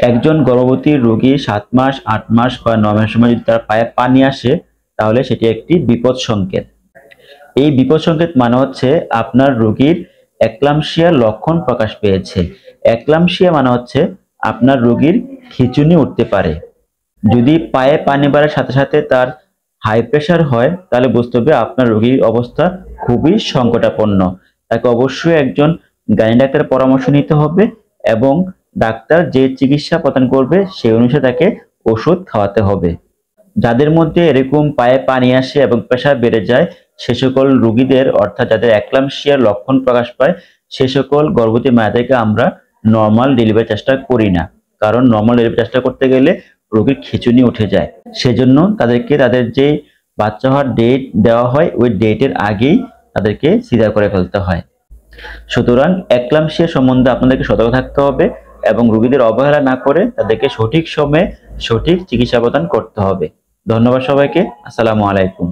একজন গর্ভবতী রোগী 7 মাস, 8 মাস বা 9 মাসের সময় যদি তার পায়ে পানি আসে, তাহলে সেটি একটি বিপদ সংকেত। এই বিপদ সংকেত মানে হচ্ছে আপনার রোগীর একলামশিয়ার লক্ষণ প্রকাশ পেয়েছে। একলামশিয়া মানে হচ্ছে আপনার রোগীর খিঁচুনি উঠতে পারে। যদি পায়ে পানি বাড়ার সাথে সাথে তার হাই প্রেশার হয়, তাহলে বুঝতে হবে আপনার রোগীর অবস্থা খুবই সংকটাপন্ন। তাকে অবশ্যই একজন গাইনি ডাক্তারের পরামর্শ নিতে হবে এবং ডাক্তার যে চিকিৎসা প্রদান করবে সেই অনুসারে তাকে ওষুধ খাওয়াতে হবে। যাদের মধ্যে এরকম পায়ে পানি আসে এবং প্রেশার বেড়ে যায়, সে সকল রোগীদের অর্থাৎ যাদের একলামশিয়ার লক্ষণ প্রকাশ পায়, সে সকল গর্ভবতী মায়েদেরকে আমরা নর্মাল ডেলিভারি চেষ্টা করি না। কারণ নর্মাল ডেলিভারি চেষ্টা করতে গেলে রোগীর খিঁচুনি উঠে যায়। সেজন্য তাদেরকে তাদের যে বাচ্চা হওয়ার ডেট দেওয়া হয়, ওই ডেটের আগেই তাদেরকে সিজার করে ফেলতে হয়। সুতরাং একলামশিয়া সম্বন্ধে আপনাদেরকে সতর্ক থাকতে হবে এবং রোগীদের অবহেলা না করে তাদেরকে সঠিক সময়ে সঠিক চিকিৎসা প্রদান করতে হবে। ধন্যবাদ সবাইকে। আসসালামু আলাইকুম।